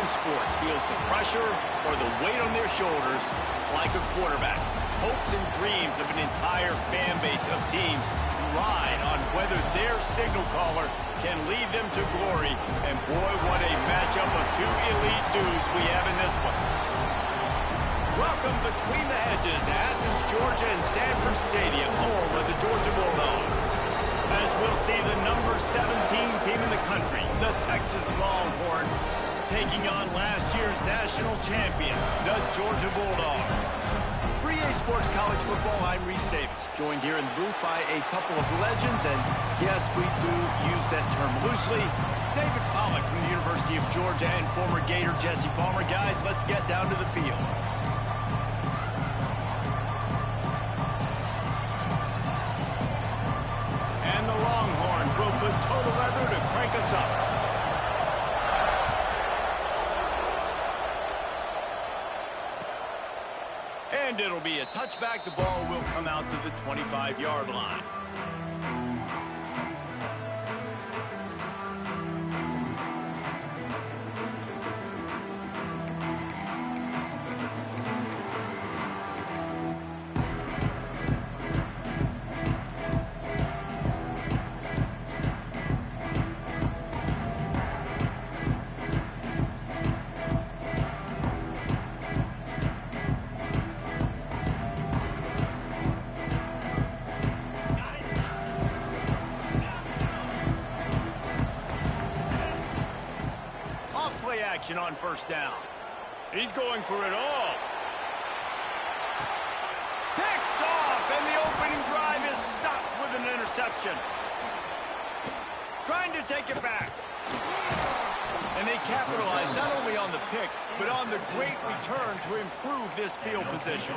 in sports feels the pressure or the weight on their shoulders like a quarterback. Hopes and dreams of an entire fan base of teams ride on whether their signal caller can lead them to glory. And boy, what a matchup of two elite dudes we have in this one. Welcome between the hedges to Athens, Georgia and Sanford Stadium, home of the Georgia Bulldogs. As we'll see the number 17 team in the country, the Texas Longhorns, taking on last year's national champion, the Georgia Bulldogs. For EA Sports College Football, I'm Reese Davis, joined here in the booth by a couple of legends, and yes, we do use that term loosely. David Pollack from the University of Georgia and former Gator Jesse Palmer. Guys, let's get down to the field. And the Longhorns will put total leather to crank us up. And it'll be a touchback. The ball will come out to the 25-yard line. Action on first down. He's going for it all. Picked off, and the opening drive is stopped with an interception. Trying to take it back. And they capitalize not only on the pick, but on the great return to improve this field position.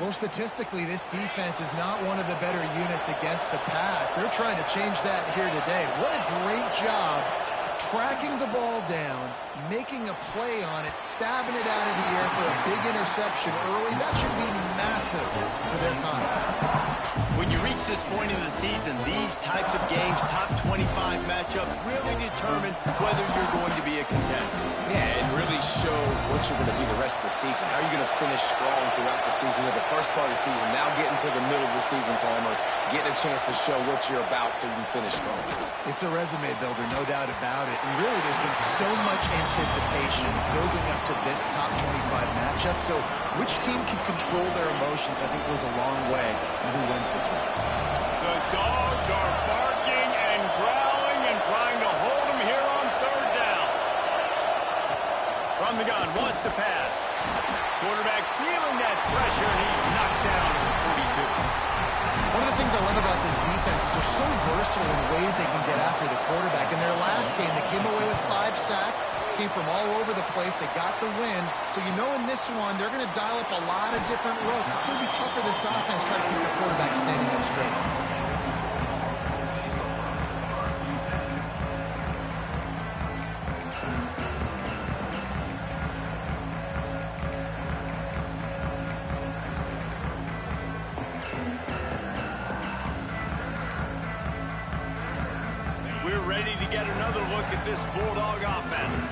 Well, statistically, this defense is not one of the better units against the pass. They're trying to change that here today. What a great job tracking the ball down, making a play on it, stabbing it out of the air for a big interception early. That should be massive for their confidence. When you reach this point in the season, these types of games, top 25 matchups, really determine whether you're going to be a contender. Yeah, and really show what you're going to be the rest of the season. How are you going to finish strong throughout the season? With the first part of the season, now getting to the middle of the season, Palmer, getting a chance to show what you're about so you can finish strong. It's a resume builder, no doubt about it. And really, there's been so much anticipation building up to this top 25 matchup. So which team can control their emotions, I think, goes a long way in who wins this one. The Dogs are barking and growling and trying to hold them here on third down. From the gun, wants to pass. Quarterback feeling that pressure, and he's knocked down at the 42. One of the things I love about this defense is they're so versatile in the ways they can get after the quarterback. In their last game, they came away with 5 sacks, came from all over the place. They got the win. So you know in this one, they're going to dial up a lot of different looks. It's going to be tough for this offense trying to keep the quarterback standing up straight. Ready to get another look at this Bulldog offense.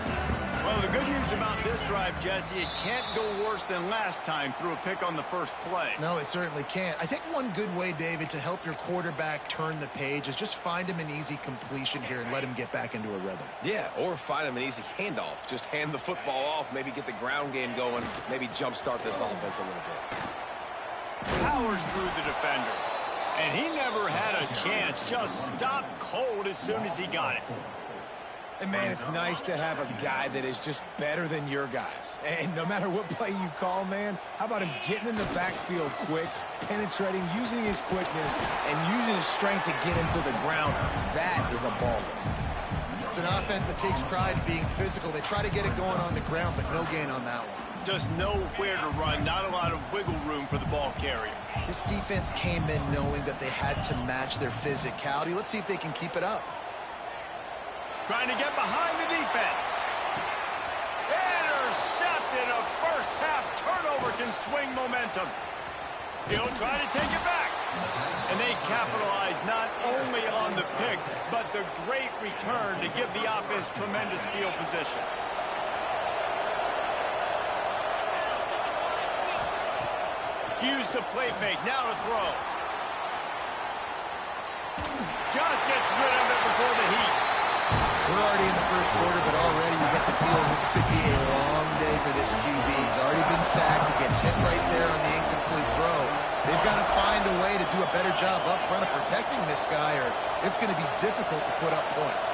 Well, the good news about this drive, Jesse, it can't go worse than last time through a pick on the first play. No, it certainly can't. I think one good way, David, to help your quarterback turn the page is just find him an easy completion here and let him get back into a rhythm. Yeah, or find him an easy handoff. Just hand the football off, maybe get the ground game going, maybe jumpstart this offense a little bit. Powers through the defender. And he never had a chance. Just stopped cold as soon as he got it. And, man, it's nice to have a guy that is just better than your guys. And no matter what play you call, man, how about him getting in the backfield quick, penetrating, using his quickness, and using his strength to get him to the ground. That is a baller. It's an offense that takes pride in being physical. They try to get it going on the ground, but no gain on that one. Just nowhere to run, not a lot of wiggle room for the ball carrier. This defense came in knowing that they had to match their physicality. Let's see if they can keep it up. Trying to get behind the defense. Intercepted. A first half turnover can swing momentum. He'll try to take it back. And they capitalize not only on the pick, but the great return to give the offense tremendous field position. Use the play fake. Now to throw. Just gets rid of it before the heat. We're already in the first quarter, but already you get the feeling this could be a long day for this QB. He's already been sacked. He gets hit right there on the incomplete throw. They've got to find a way to do a better job up front of protecting this guy, or it's going to be difficult to put up points.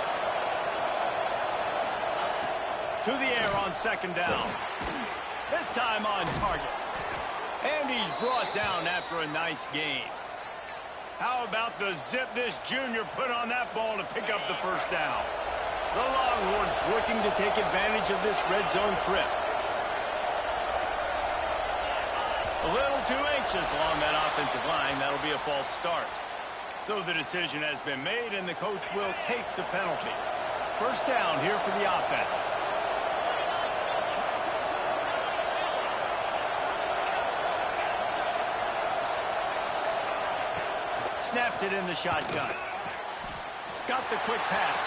To the air on second down. This time on target. And he's brought down after a nice gain. How about the zip this junior put on that ball to pick up the first down? The Longhorns looking to take advantage of this red zone trip. A little too anxious along that offensive line. That'll be a false start. So the decision has been made, and the coach will take the penalty. First down here for the offense. Snapped it in the shotgun. Got the quick pass.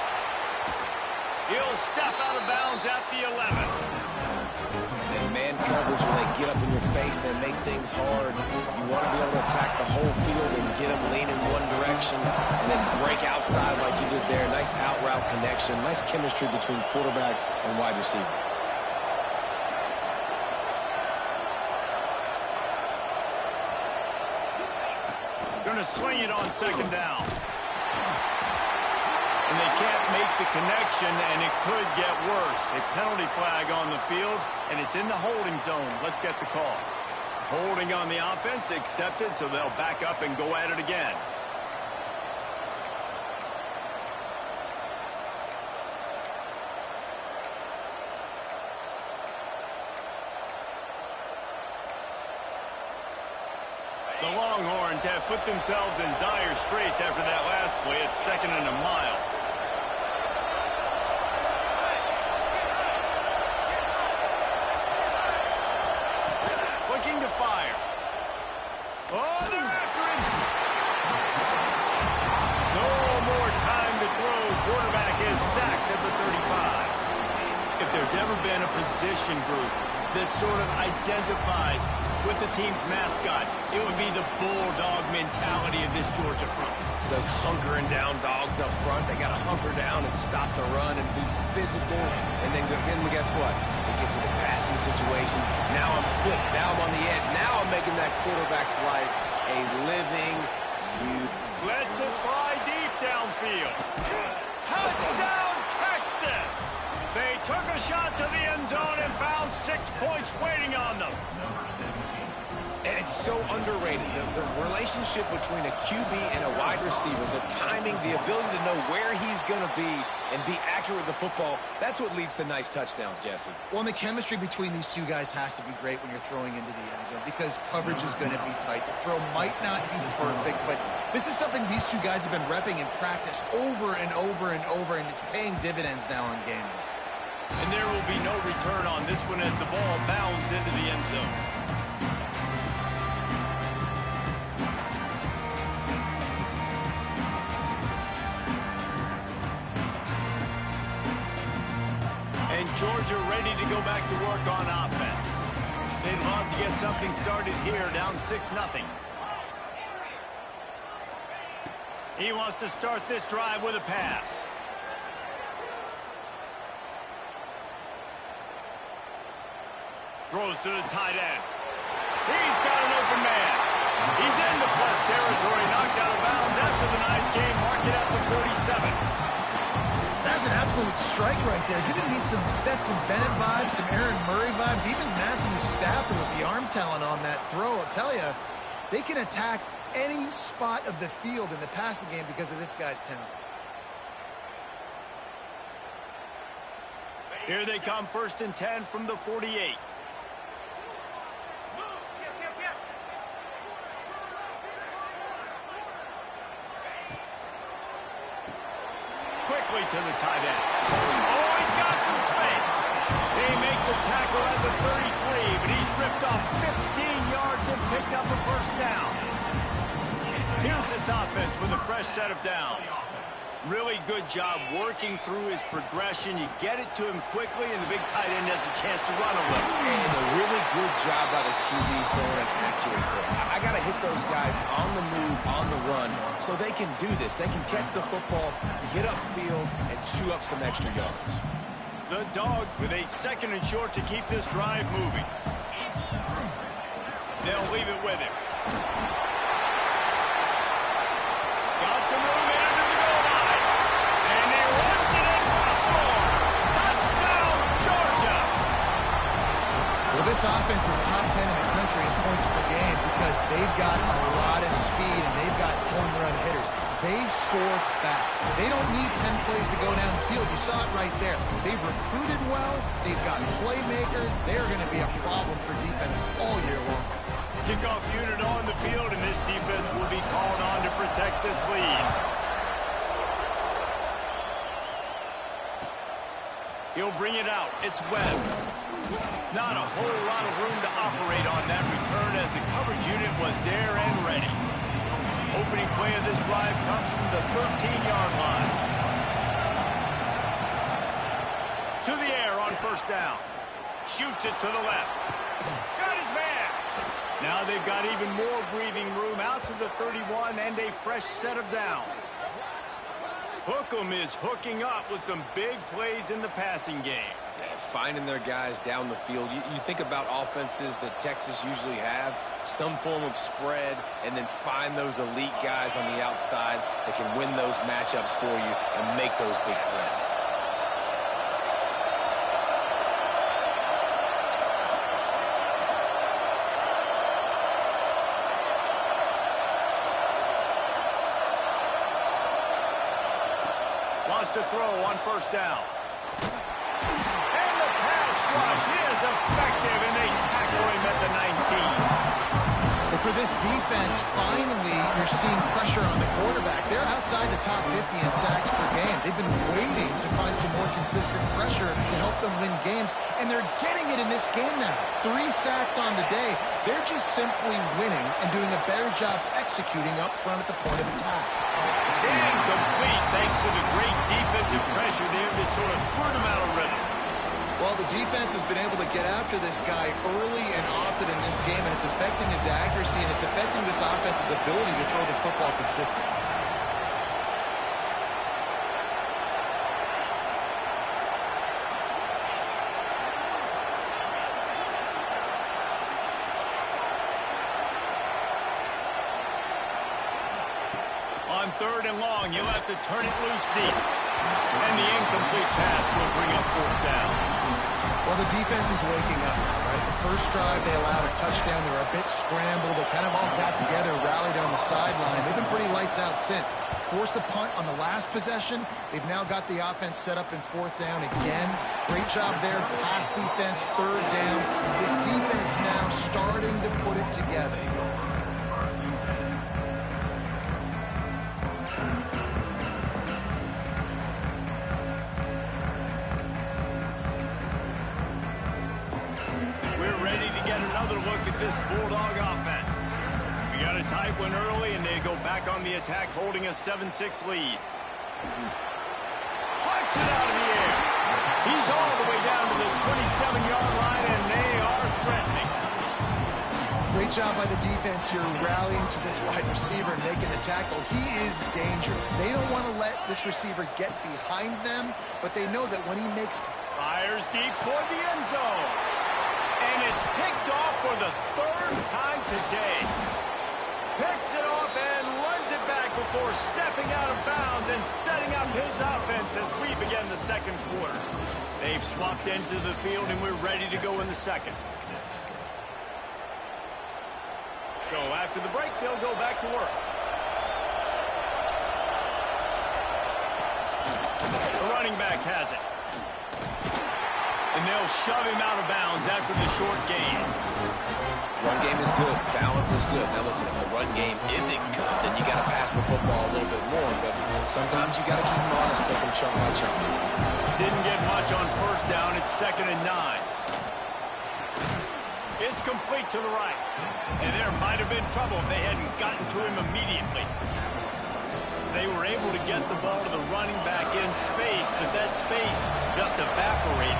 He'll step out of bounds at the 11. And man coverage, when they get up in your face, they make things hard. You want to be able to attack the whole field and get them leaning one direction and then break outside like you did there. Nice out route connection. Nice chemistry between quarterback and wide receiver. Going to swing it on second down. And they can't make the connection, and it could get worse. A penalty flag on the field, and it's in the holding zone. Let's get the call. Holding on the offense, accepted, so they'll back up and go at it again. The Longhorns have put themselves in dire straits after that last play. It's 2nd and a mile. Looking to fire. Oh, they're after him. No more time to throw. Quarterback is sacked at the 35. If there's ever been a position group that sort of identifies with the team's mascot, it would be the bulldog mentality of this Georgia front. Those hunkering down dogs up front, they got to hunker down and stop the run and be physical. And then guess what? It gets into passing situations. Now I'm quick. Now I'm on the edge. Now I'm making that quarterback's life a living huge. Lets it fly deep downfield. Touchdown, Texas! They took a shot to the end zone and found 6 points waiting on them. And it's so underrated. The relationship between a QB and a wide receiver, the timing, the ability to know where he's going to be and be accurate with the football, that's what leads to nice touchdowns, Jesse. Well, and the chemistry between these two guys has to be great when you're throwing into the end zone because coverage is going to be tight. The throw might not be perfect, but this is something these two guys have been repping in practice over and over and over, and it's paying dividends now on game day. And there will be no return on this one as the ball bounds into the end zone. And Georgia ready to go back to work on offense. They'd love to get something started here, down 6-0. He wants to start this drive with a pass. Throws to the tight end. He's got an open man. He's into plus territory, knocked out of bounds after the nice game. Mark it at the 47. That's an absolute strike right there. Giving me some Stetson Bennett vibes, some Aaron Murray vibes, even Matthew Stafford with the arm talent on that throw. I'll tell you, they can attack any spot of the field in the passing game because of this guy's talent. Here they come, 1st and 10 from the 48. Quickly to the tight end. Oh, he's got some space. They make the tackle at the 33, but he's ripped off 15 yards and picked up a first down. Here's this offense with a fresh set of downs. Really good job working through his progression. You get it to him quickly, and the big tight end has a chance to run a little. And a really good job by the QB throwing an accurate throw. I got to hit those guys on the move, on the run, so they can do this. They can catch the football, get upfield, and chew up some extra yards. The Dogs with a 2nd and short to keep this drive moving. They'll leave it with him. Got some room into the goal line. And he runs it in for the score. Touchdown, Georgia. Well, this offense is top 10 in the country in points per game because they've got a lot of speed and they've got home run hitters. They score fast. They don't need 10 plays to go down the field. You saw it right there. They've recruited well. They've got playmakers. They're going to be a problem for defenses all year long. Kickoff unit on the field, and this defense will be called on to protect this lead. He'll bring it out. It's Webb. Not a whole lot of room to operate on that return as the coverage unit was there and ready. Opening play of this drive comes from the 13-yard line. To the air on 1st down. Shoots it to the left. Got his man. Now they've got even more breathing room out to the 31 and a fresh set of downs. Hookem is hooking up with some big plays in the passing game. Yeah, finding their guys down the field. You think about offenses that Texas usually have, some form of spread, and then find those elite guys on the outside that can win those matchups for you and make those big plays. Lost to throw on 1st down. And the pass rush is effective, and they tackle him at the 19. But for this defense, finally, you're seeing pressure on the quarterback. They're outside the top 50 in sacks per game. They've been waiting to find some more consistent pressure to help them win games, and they're getting it in this game now. 3 sacks on the day. They're just simply winning and doing a better job executing up front at the point of attack. Incomplete thanks to the great defensive pressure there that sort of threw them out of rhythm. Well, the defense has been able to get after this guy early and often in this game, and it's affecting his accuracy, and it's affecting this offense's ability to throw the football consistently. On 3rd and long, you'll have to turn it loose deep. And the incomplete pass will bring up 4th down. Well, the defense is waking up now, right? The first drive, they allowed a touchdown. They were a bit scrambled. They kind of all got together, rallied on the sideline. They've been pretty lights out since. Forced a punt on the last possession. They've now got the offense set up in 4th down again. Great job there. Pass defense, 3rd down. This defense now starting to put it together. This Bulldog offense. We got a tight one early, and they go back on the attack, holding a 7-6 lead. Punts it out of the air. He's all the way down to the 27-yard line, and they are threatening. Great job by the defense here, rallying to this wide receiver and making the tackle. He is dangerous. They don't want to let this receiver get behind them, but they know that when he makes... Fires deep toward the end zone. And it's picked off for the 3rd time today. Picks it off and runs it back before stepping out of bounds and setting up his offense as we begin the 2nd quarter. They've swapped into the field, and we're ready to go in the 2nd. So after the break, they'll go back to work. The running back has it. And they'll shove him out of bounds after the short gain. Run game is good. Balance is good. Now listen, if the run game isn't good, then you got to pass the football a little bit more. But sometimes you got to keep them honest, take them chunk by chunk. Didn't get much on 1st down. It's 2nd and 9. It's complete to the right. And there might have been trouble if they hadn't gotten to him immediately. They were able to get the ball to the running back in space, but that space just evaporated.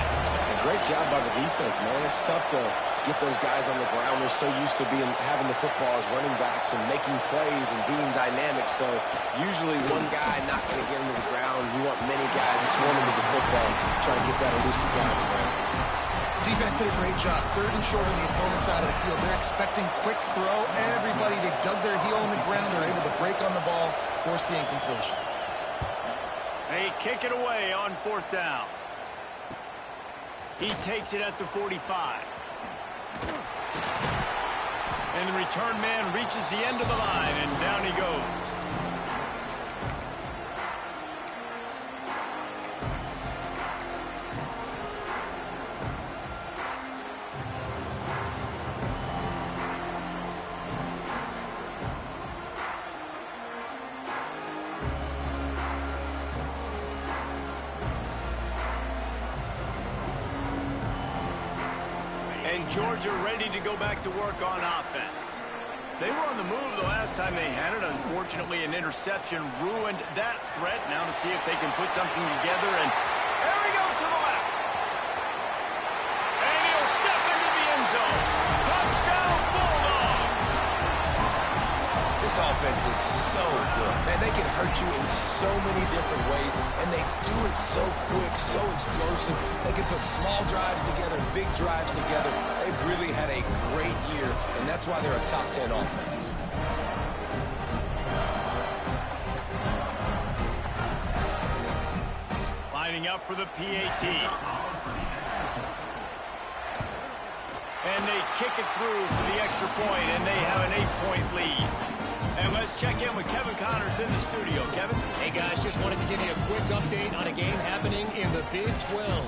A great job by the defense, man. It's tough to get those guys on the ground. They're so used to having the football as running backs and making plays and being dynamic. So usually one guy not going to get into the ground. You want many guys swarming to the football, trying to get that elusive guy on the ground. Defense did a great job. 3rd and short on the opponent's side of the field. They're expecting quick throw. Everybody, they dug their heel on the ground. They're able to break on the ball, force the incompletion. They kick it away on 4th down. He takes it at the 45. And the return man reaches the end of the line, and down he goes. And Georgia ready to go back to work on offense. They were on the move the last time they had it. Unfortunately, an interception ruined that threat. Now to see if they can put something together. And there he goes to the left. And he'll step into the end zone. Touchdown, Bulldogs! This offense is so good. Man, they can hurt you in so many different ways, and they do it so quick, so explosive. They can put small drives together, big drives together. They've really had a great year, and that's why they're a top 10 offense. Lining up for the PAT. And they kick it through for the extra point, and they have an 8-point lead. And let's check in with Kevin Connors in the studio. Kevin? Hey, guys, just wanted to give you a quick update on a game happening in the Big 12.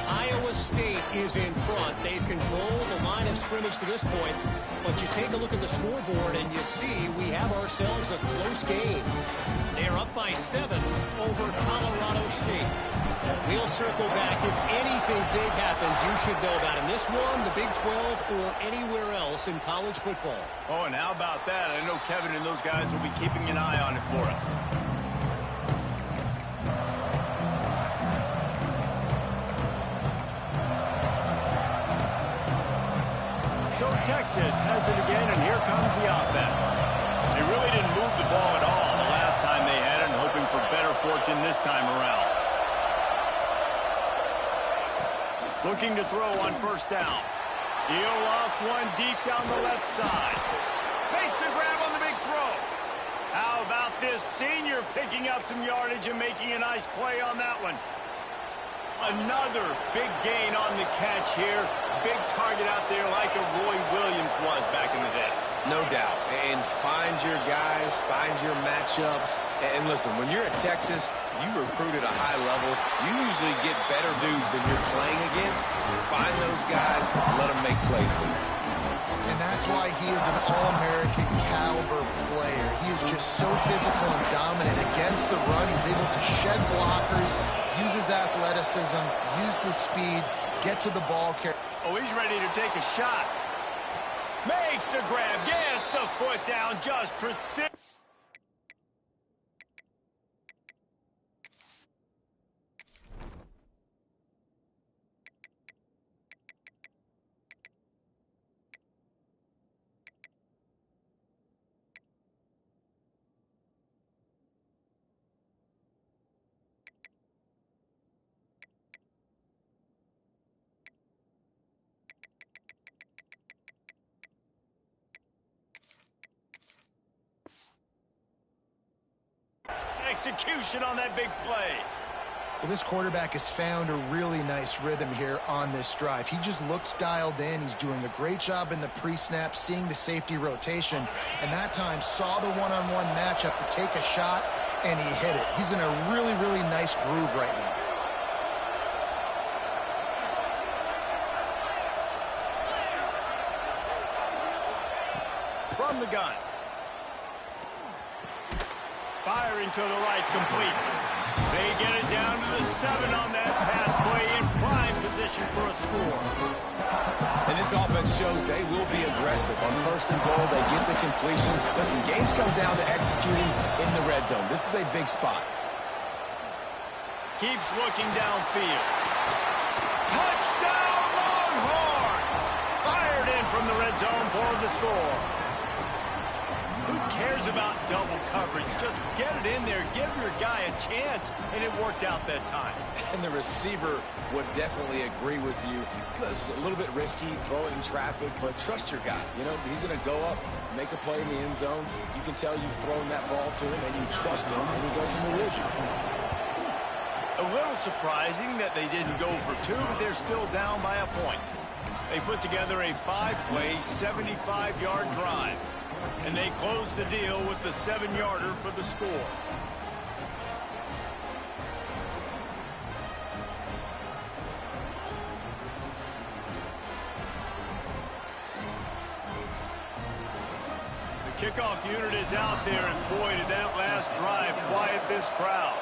Iowa State is in front. They've controlled the line of scrimmage to this point, but you take a look at the scoreboard and you see we have ourselves a close game. They're up by 7 over Colorado State. We'll circle back. If anything big happens, you should know about in this one, the Big 12, or anywhere else in college football. Oh, and how about that? I know Kevin and those guys will be keeping an eye on it for us. So Texas has it again, and here comes the offense. They really didn't move the ball at all the last time they had it, and hoping for better fortune this time around. Looking to throw on 1st down. He'll off one deep down the left side. Makes the grab on the big throw. How about this senior picking up some yardage and making a nice play on that one? Another big gain on the catch here. Big target out there like a Roy Williams was back in the day. No doubt. And find your guys, find your matchups. And listen, when you're at Texas, you recruit at a high level. You usually get better dudes than you're playing against. Find those guys, let them make plays for you. And that's why he is an All-American caliber player. He is just so physical and dominant against the run. He's able to shed blockers, use his athleticism, use his speed, get to the ball carrier. Oh, he's ready to take a shot. Makes the grab, gets the foot down, just precision. Execution on that big play. Well, this quarterback has found a really nice rhythm here on this drive. He just looks dialed in. He's doing a great job in the pre-snap, seeing the safety rotation, and that time saw the one-on-one matchup to take a shot, and he hit it. He's in a really, really nice groove right now. From the gun. Firing to the right, complete. They get it down to the 7 on that pass play in prime position for a score. And this offense shows they will be aggressive. On first and goal, they get the completion. Listen, games come down to executing in the red zone. This is a big spot. Keeps looking downfield. Touchdown, Longhorns! Fired in from the red zone for the score. Who cares about double coverage? Just get it in there. Give your guy a chance. And it worked out that time. And the receiver would definitely agree with you. It's a little bit risky, throw it in traffic, but trust your guy. You know, he's going to go up, make a play in the end zone. You can tell you've thrown that ball to him, and you trust him, and he goes and rewards you. A little surprising that they didn't go for two, but they're still down by a point. They put together a 5-play, 75-yard drive. And they close the deal with the 7-yarder for the score. The kickoff unit is out there, and boy, did that last drive quiet this crowd.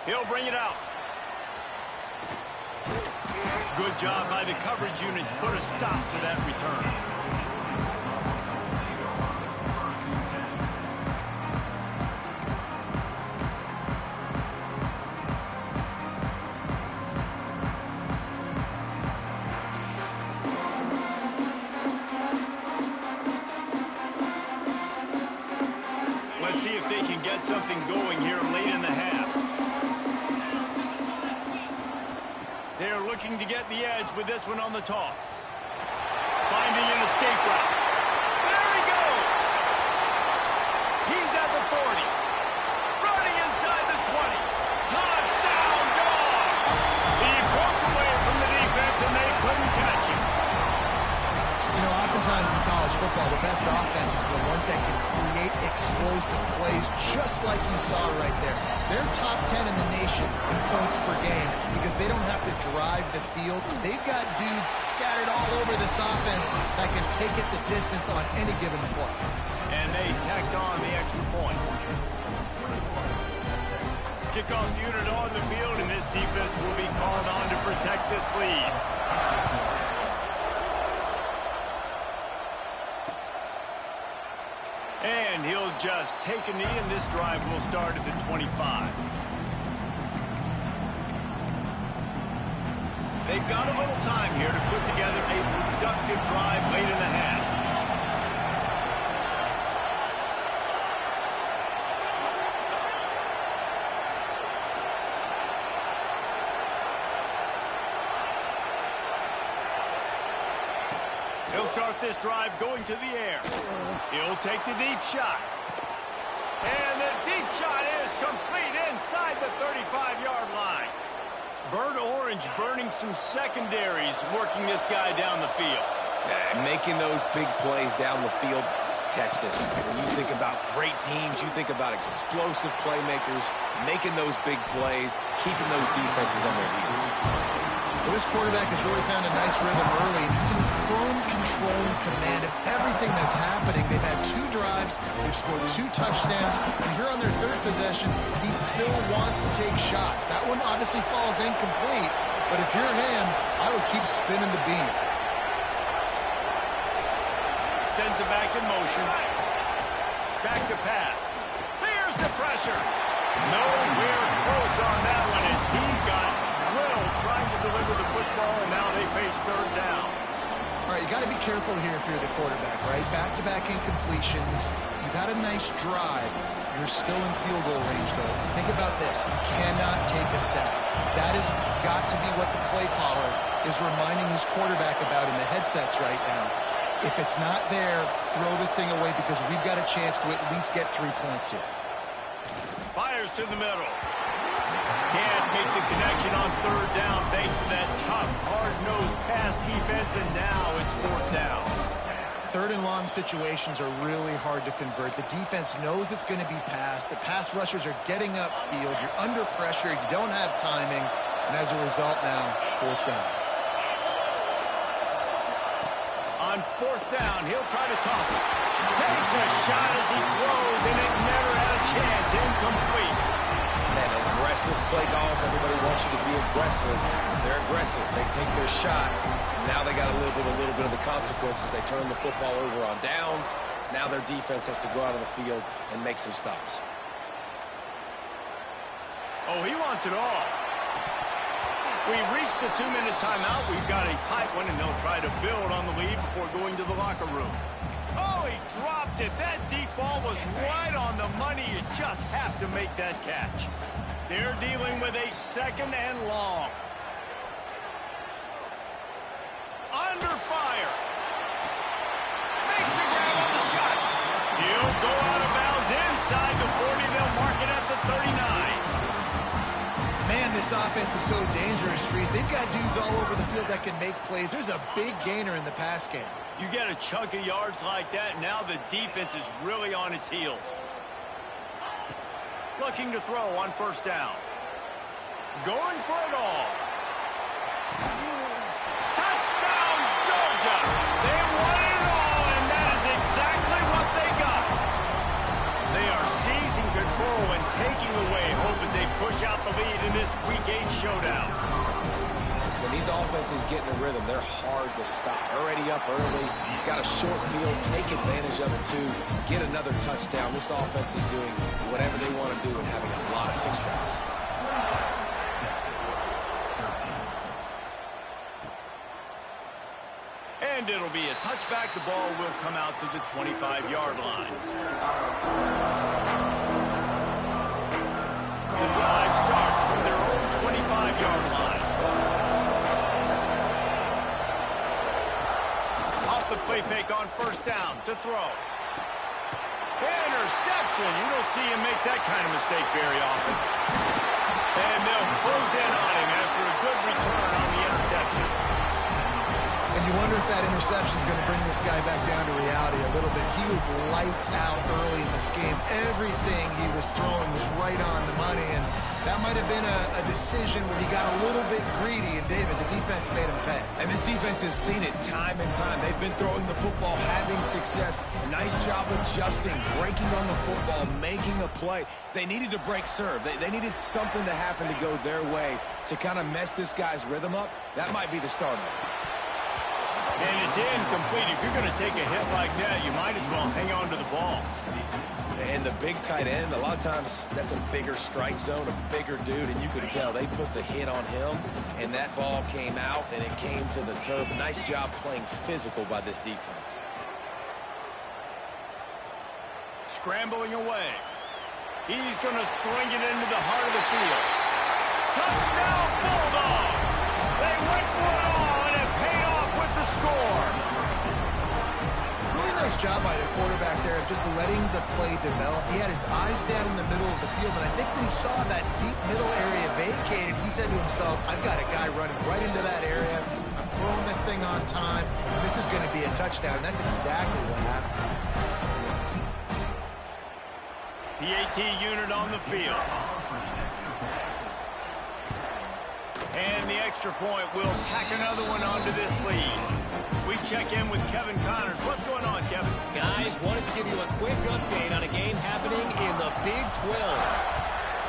He'll bring it out. Good job by the coverage unit to put a stop to that return. Let's see if they can get something going here late in the half. They're looking to get the edge with this one on the toss. Finding an escape route. There he goes. He's at the 40. Running inside the 20. Touchdown, Dogs! He broke away from the defense, and they couldn't catch him. You know, oftentimes in college football, the best offenses are the ones that can create explosive plays, just like you saw right there. They're top 10 in the nation in points per game because they don't have to drive the field. They've got dudes scattered all over this offense that can take it the distance on any given play. And they tacked on the extra point. Kickoff unit on the field, and this defense will be called on to protect this lead. And he'll just take a knee, and this drive will start at the 25. They've got a little time here to put together a productive drive late in the half. He'll start this drive going to the air. He'll take the deep shot. And the deep shot is complete inside the 35-yard line. Burnt Orange burning some secondaries, working this guy down the field. Making those big plays down the field. Texas, when you think about great teams, you think about explosive playmakers, making those big plays, keeping those defenses on their heels. Well, this quarterback has really found a nice rhythm early, and he's in firm control and command of everything that's happening. They've had 2 drives, they've scored 2 touchdowns, and here on their 3rd possession, he still wants to take shots. That one obviously falls incomplete, but if you're him, I would keep spinning the beam. Sends it back in motion. Back to pass. There's the pressure. Nowhere close on that one as he got drilled trying to deliver the football, and now they face 3rd down. All right, you got to be careful here if you're the quarterback, right? Back-to-back incompletions. You've had a nice drive. You're still in field goal range, though. Think about this. You cannot take a sack. That has got to be what the play caller is reminding his quarterback about in the headsets right now. If it's not there, throw this thing away because we've got a chance to at least get 3 points here. Fires to the middle. Can't make the connection on 3rd down thanks to that tough, hard-nosed pass defense, and now it's 4th down. 3rd and long situations are really hard to convert. The defense knows it's going to be passed. The pass rushers are getting upfield. You're under pressure. You don't have timing. And as a result now, 4th down. On 4th down, he'll try to toss it. Takes a shot as he throws, and it never had a chance, incomplete. And aggressive play calls. Everybody wants you to be aggressive. They're aggressive. They take their shot. Now they got to live with a little bit of the consequences. They turn the football over on downs. Now their defense has to go out of the field and make some stops. Oh, he wants it all. We've reached the 2-minute timeout. We've got a tight one, and they'll try to build on the lead before going to the locker room. Oh, he dropped it. That deep ball was right on the money. You just have to make that catch. They're dealing with a 2nd and long. Under fire. Makes a grab on the shot. He'll go out of bounds inside the 40. They'll mark it at the 39. Man, this offense is so dangerous, Reese. They've got dudes all over the field that can make plays. There's a big gainer in the pass game. You get a chunk of yards like that, now the defense is really on its heels. Looking to throw on 1st down. Going for it all. Touchdown, Georgia! They won it all, and that is exactly what they got. They are seizing control and taking away hope as they push out the lead in this Week 8 showdown. When these offenses get in a rhythm, they're hard to stop. Already up early, got a short field, take advantage of it too, get another touchdown. This offense is doing whatever they want to do and having a lot of success. And it'll be a touchback. The ball will come out to the 25-yard line. The drive starts from their own 25-yard line. Off the play fake on 1st down to throw. Interception. You don't see him make that kind of mistake very often. And they'll close in on him after a good return on the interception. And you wonder if that interception is going to bring this guy back down to reality a little bit. He was lights out early in this game. Everything he was throwing was right on the money, and that might have been a decision where he got a little bit greedy, and David, the defense made him pay. And this defense has seen it time and time. They've been throwing the football, having success. Nice job adjusting, breaking on the football, making a play. They needed to break serve. They needed something to happen to go their way to kind of mess this guy's rhythm up. That might be the start of it. And it's incomplete. If you're going to take a hit like that, you might as well hang on to the ball. And the big tight end, a lot of times that's a bigger strike zone, a bigger dude, and you could tell they put the hit on him, and that ball came out, and it came to the turf. Nice job playing physical by this defense. Scrambling away. He's going to swing it into the heart of the field. Touchdown, Bulldogs! They went for it all, and it paid off with the score. Really nice job by the quarterback there of just letting the play develop. He had his eyes down in the middle of the field, and I think when he saw that deep middle area vacated, he said to himself, I've got a guy running right into that area. I'm throwing this thing on time. This is going to be a touchdown, and that's exactly what happened. The AT unit on the field. And the extra point will tack another one onto this lead. We check in with Kevin Connors. What's going on, Kevin? Guys, wanted to give you a quick update on a game happening in the Big 12.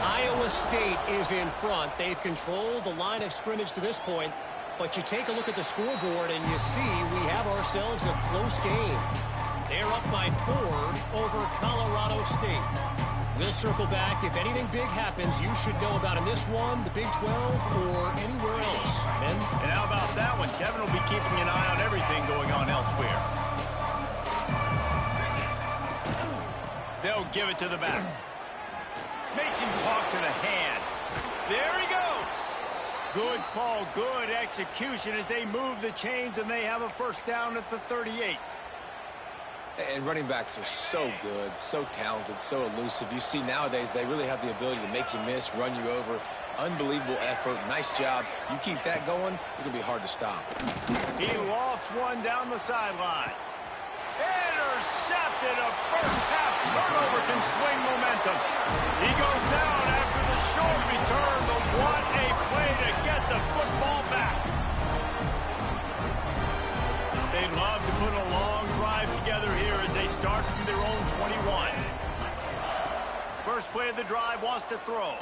Iowa State is in front. They've controlled the line of scrimmage to this point. But you take a look at the scoreboard and you see we have ourselves a close game. They're up by 4 over Colorado State. We'll circle back. If anything big happens, you should know about in this one, the Big 12, or anywhere else. Ben? And how about that one? Kevin will be keeping an eye on everything going on elsewhere. They'll give it to the back. Makes him talk to the hand. There he goes. Good call, good execution as they move the chains, and they have a first down at the 38. And running backs are so good, so talented, so elusive. You see nowadays they really have the ability to make you miss, run you over. Unbelievable effort. Nice job. You keep that going, it's going to be hard to stop. He lofts one down the sideline. Intercepted. A first-half turnover can swing momentum. He goes down after the short return, but what a play to get the football back. They'd love to put a long drive together here as they start from their own 21. throw.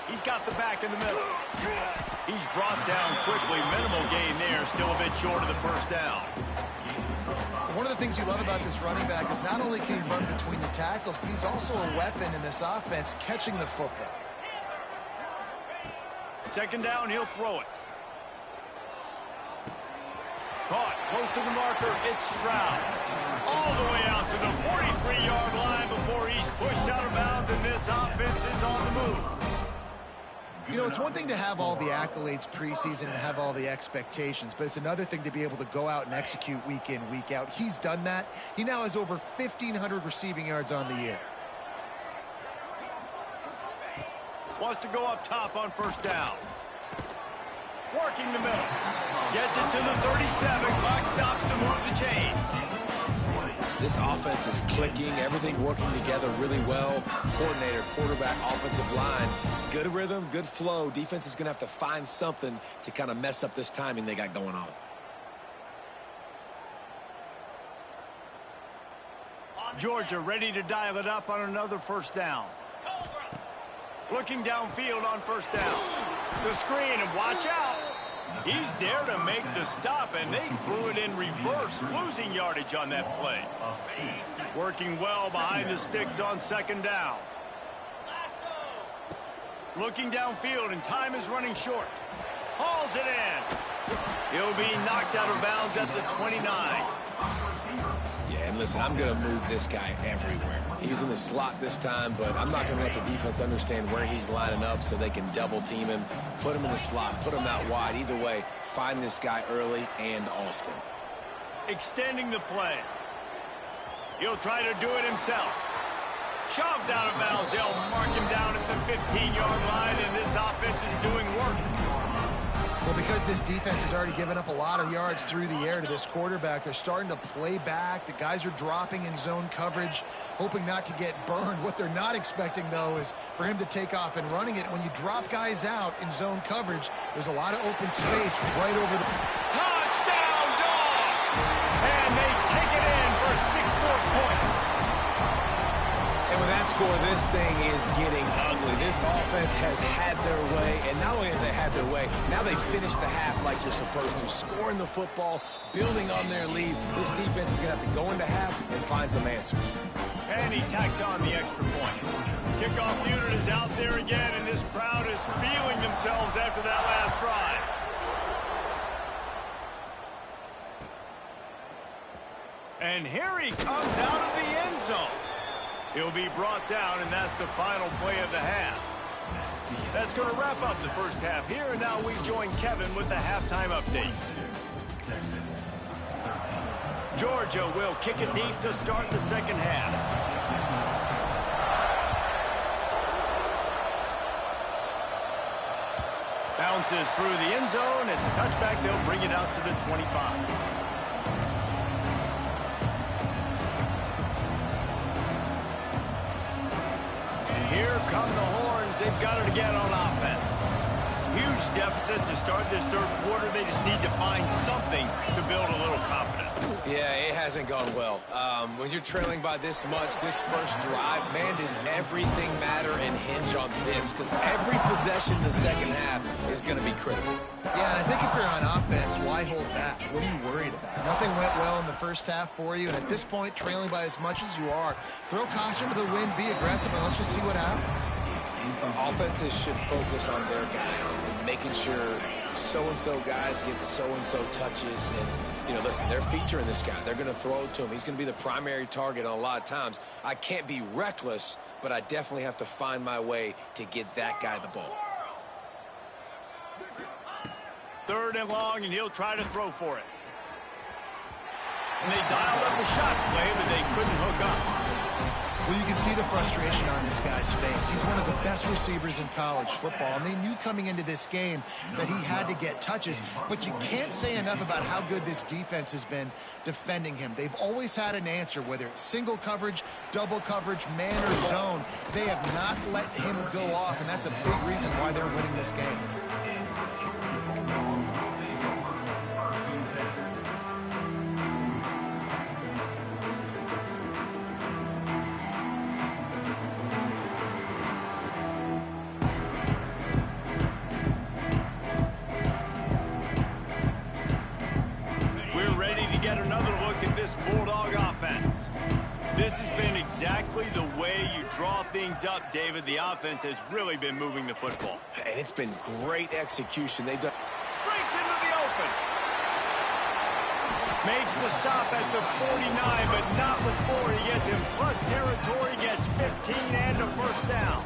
He's got the back in the middle. He's brought down quickly. Minimal gain there. Still a bit short of the first down. One of the things you love about this running back is not only can he run between the tackles, but he's also a weapon in this offense catching the football. Second down, he'll throw it. Caught close to the marker. It's Stroud. All the way out to the 43-yard line before he's pushed out of bounds, and this offense is on the move. You know, it's one thing to have all the accolades preseason and have all the expectations, but it's another thing to be able to go out and execute week in, week out. He's done that. He now has over 1,500 receiving yards on the year. Wants to go up top on first down. Working the middle. Gets it to the 37. Clock stops to move the chains. This offense is clicking, everything working together really well. Coordinator, quarterback, offensive line. Good rhythm, good flow. Defense is going to have to find something to kind of mess up this timing they got going on. Georgia ready to dial it up on another first down. Looking downfield on first down. The screen, and watch out. He's there to make the stop, and they threw it in reverse, losing yardage on that play. Working well behind the sticks on second down. Looking downfield, and time is running short. Hauls it in. He'll be knocked out of bounds at the 29. Yeah, and listen, I'm going to move this guy everywhere. He was in the slot this time, but I'm not going to let the defense understand where he's lining up so they can double team him, put him in the slot, put him out wide. Either way, find this guy early and often. Extending the play. He'll try to do it himself. Shoved out of bounds. They'll mark him down at the 15-yard line, and this offense is doing work. Well, because this defense has already given up a lot of yards through the air to this quarterback, they're starting to play back. The guys are dropping in zone coverage, hoping not to get burned. What they're not expecting, though, is for him to take off and running it. When you drop guys out in zone coverage, there's a lot of open space right over the... Touchdown, Dogs! And they take it in for 6 more points. And with that score, this thing is getting ugly. This offense has had their way, and not only have they had their way, now they finish the half like you're supposed to, scoring the football, building on their lead. This defense is going to have to go into half and find some answers. And he tacks on the extra point. Kickoff unit is out there again, and this crowd is feeling themselves after that last drive. And here he comes out of the end zone. He'll be brought down, and that's the final play of the half. That's going to wrap up the first half here, and now we join Kevin with the halftime update. Georgia will kick it deep to start the second half. Bounces through the end zone. It's a touchback. They'll bring it out to the 25. Here come the horns. They've got it again on offense. Huge deficit to start this third quarter. They just need to find something to build a little confidence. Yeah, it hasn't gone well. When you're trailing by this much, this first drive, man, does everything matter and hinge on this? Because every possession in the second half is going to be critical. Yeah, and I think if you're on offense, why hold back? What are you worried about? Nothing went well in the first half for you, and at this point, trailing by as much as you are, throw caution to the wind, be aggressive, and let's just see what happens. Offenses should focus on their guys and making sure so-and-so guys get so-and-so touches. And, you know, listen, they're featuring this guy. They're going to throw it to him. He's going to be the primary target on a lot of times. I can't be reckless, but I definitely have to find my way to get that guy the ball. Third and long, and he'll try to throw for it. And they dialed up a shot play, but they couldn't hook up. Well, you can see the frustration on this guy's face. He's one of the best receivers in college football, and they knew coming into this game that he had to get touches, but you can't say enough about how good this defense has been defending him. They've always had an answer, whether it's single coverage, double coverage, man or zone. They have not let him go off, and that's a big reason why they're winning this game. things up, David. The offense has really been moving the football. And it's been great execution. They've done... Breaks into the open. Makes the stop at the 49, but not before he gets in plus territory, gets 15 and a first down.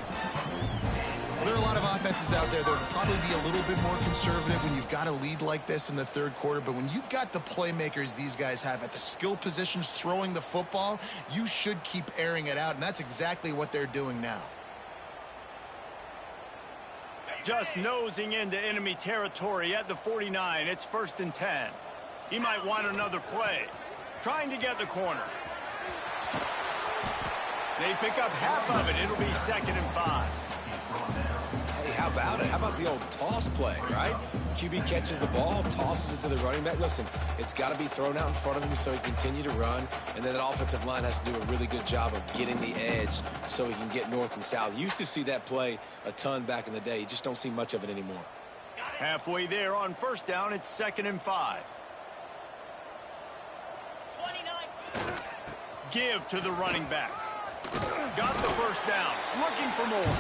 There are a lot of offenses out there that will probably be a little bit more conservative when you've got a lead like this in the third quarter. But when you've got the playmakers these guys have at the skill positions throwing the football, you should keep airing it out. And that's exactly what they're doing now. Just nosing into enemy territory at the 49. It's 1st and 10. He might want another play. Trying to get the corner. They pick up half of it. It'll be 2nd and 5. Hey, how about it? How about the old toss play, right? QB catches the ball, tosses it to the running back. Listen, it's got to be thrown out in front of him so he can continue to run, and then that offensive line has to do a really good job of getting the edge so he can get north and south. You used to see that play a ton back in the day. You just don't see much of it anymore. Halfway there on 1st down, it's 2nd and 5. Give to the running back. Got the first down. Looking for more.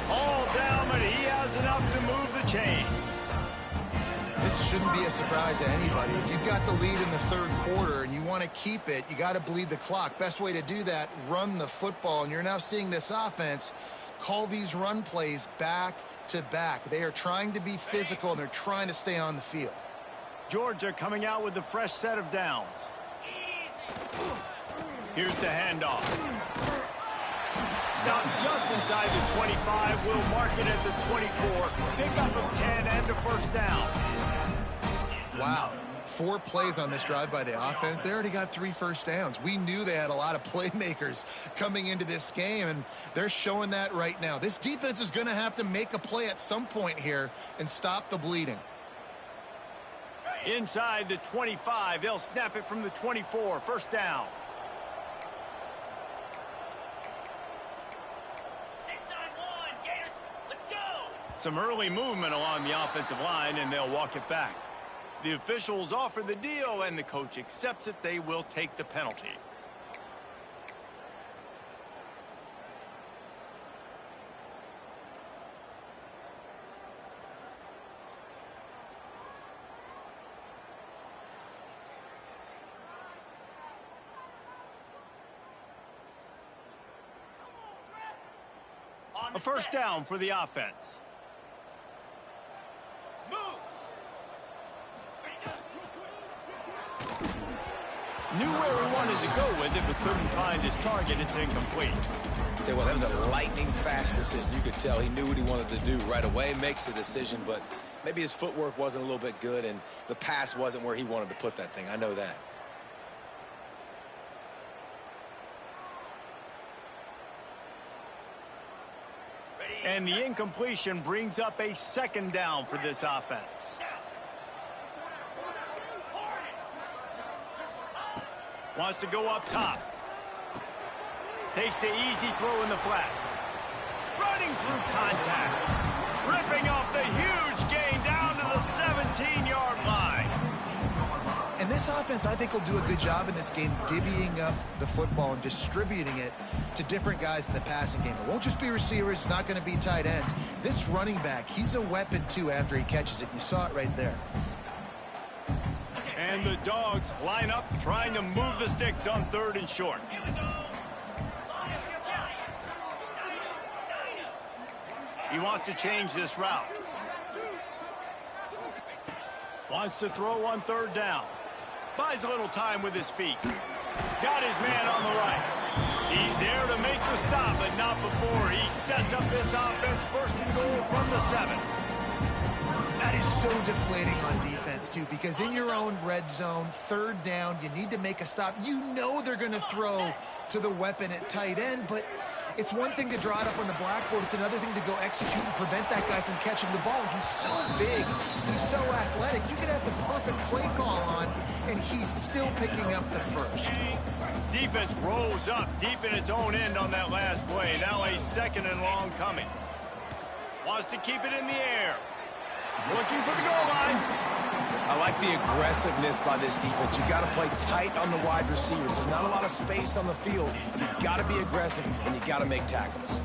All down, but he has enough to move the chains. This shouldn't be a surprise to anybody. If you've got the lead in the third quarter and you want to keep it, you got to bleed the clock. Best way to do that, run the football. And you're now seeing this offense call these run plays back to back. They are trying to be physical, and they're trying to stay on the field. Georgia coming out with a fresh set of downs. Here's the handoff. Stop just inside the 25. We'll mark it at the 24. Pickup of 10 and a first down. Wow. 4 plays on this drive by the offense. They already got 3 first downs. We knew they had a lot of playmakers coming into this game, and they're showing that right now. This defense is going to have to make a play at some point here and stop the bleeding. Inside the 25. They'll snap it from the 24. First down. Some early movement along the offensive line, and they'll walk it back. The officials offer the deal, and the coach accepts it. They will take the penalty. A first down for the offense. Knew where he wanted to go with it, but couldn't find his target. It's incomplete. Tell you what, that was a lightning-fast decision. You could tell he knew what he wanted to do right away, makes the decision, but maybe his footwork wasn't a little bit good, and the pass wasn't where he wanted to put that thing. I know that. And the incompletion brings up a 2nd down for this offense. Wants to go up top. Takes the easy throw in the flat. Running through contact. Ripping off the huge gain down to the 17-yard line. And this offense, I think, will do a good job in this game divvying up the football and distributing it to different guys in the passing game. It won't just be receivers. It's not going to be tight ends. This running back, he's a weapon, too, after he catches it. You saw it right there. And the Dogs line up, trying to move the sticks on 3rd and short. He wants to change this route. Wants to throw on 3rd down. Buys a little time with his feet. Got his man on the right. He's there to make the stop, but not before he sets up this offense. 1st and goal from the 7. That is so deflating on defense, too, because in your own red zone, 3rd down, you need to make a stop. You know they're going to throw to the weapon at tight end, but it's one thing to draw it up on the blackboard. It's another thing to go execute and prevent that guy from catching the ball. He's so big. He's so athletic. You could have the perfect play call on, and he's still picking up the first. Defense rolls up deep in its own end on that last play. Now a 2nd and long coming. Wants to keep it in the air. Looking for the goal line. I like the aggressiveness by this defense. You got to play tight on the wide receivers. There's not a lot of space on the field. You got to be aggressive, and you got to make tackles.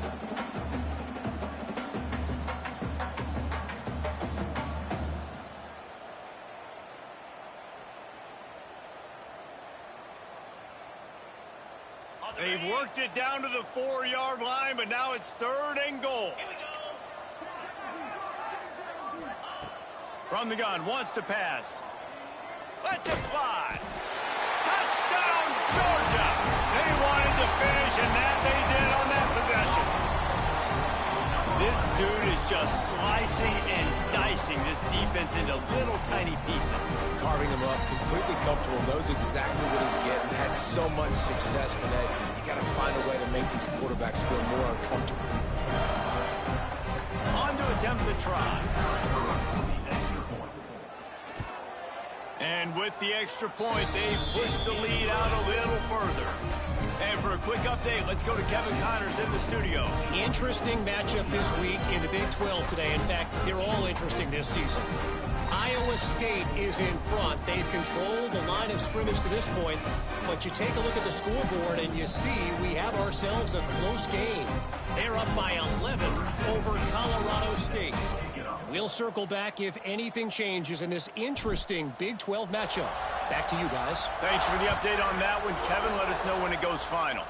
They've worked it down to the 4-yard line, but now it's 3rd and goal. From the gun, wants to pass. Lets it fly. Touchdown, Georgia. They wanted to finish, and that they did on that possession. This dude is just slicing and dicing this defense into little tiny pieces. Carving him up, completely comfortable, knows exactly what he's getting, had so much success today. You got to find a way to make these quarterbacks feel more uncomfortable. On to attempt the try. And with the extra point, they push the lead out a little further. And for a quick update, let's go to Kevin Connors in the studio. Interesting matchup this week in the Big 12 today. In fact, they're all interesting this season. Iowa State is in front. They've controlled the line of scrimmage to this point. But you take a look at the scoreboard and you see we have ourselves a close game. They're up by 11 over Colorado State. We'll circle back if anything changes in this interesting Big 12 matchup. Back to you guys. Thanks for the update on that one, Kevin. Let us know when it goes final.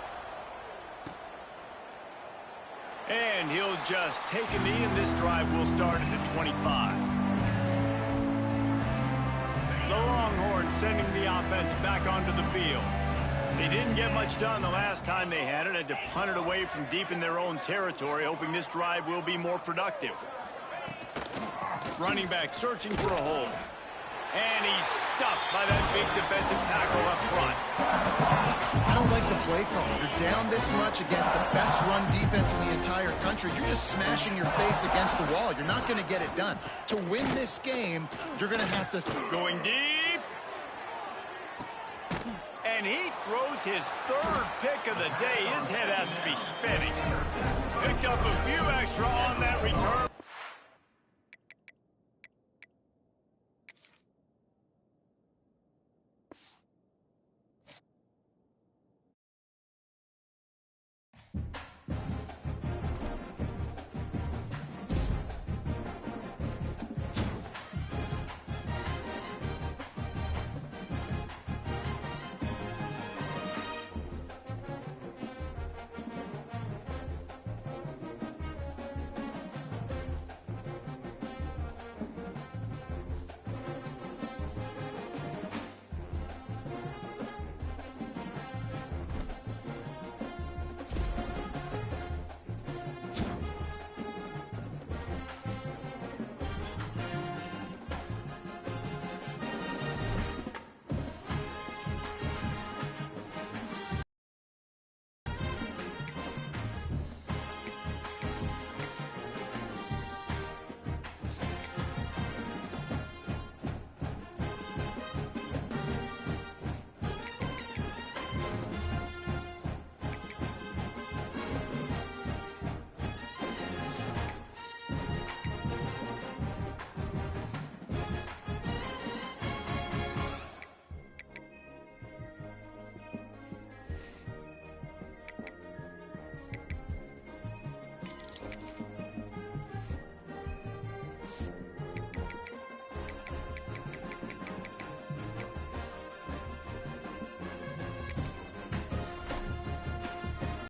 And he'll just take a knee, and this drive will start at the 25. The Longhorns sending the offense back onto the field. They didn't get much done the last time they had it. Had to punt it away from deep in their own territory, hoping this drive will be more productive. Running back searching for a hole. And he's stuffed by that big defensive tackle up front. I don't like the play call. You're down this much against the best run defense in the entire country. You're just smashing your face against the wall. You're not going to get it done. To win this game, you're going to have to... Going deep. And he throws his 3rd pick of the day. His head has to be spinning. Picked up a few extra